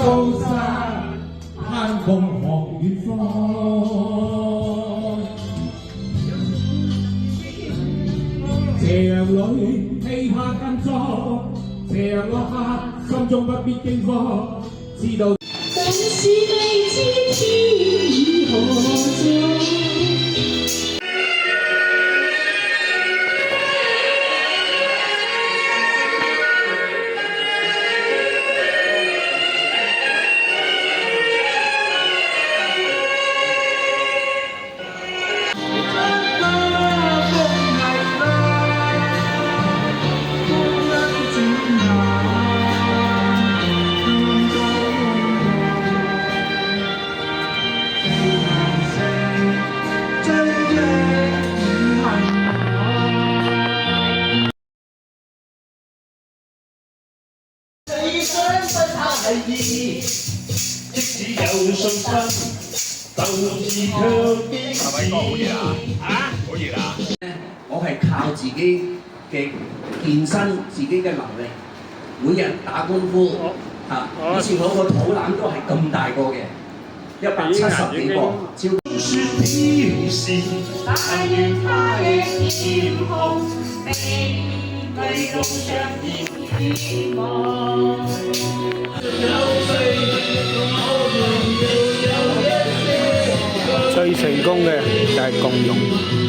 高山攀風看遠方，斜陽裏氣魄更壯，斜陽落下心中不必驚慌，知道。但是未知天意何在。即使有信心，鬥志強勁。係咪講好熱啊？好熱啊！我係靠自己嘅健身、自己嘅能力，每日打功夫嚇。以前我個肚腩都係咁大個嘅，170幾個，超。説飄時，但願他的臉紅，美麗路上現希望。最成功嘅就係共融。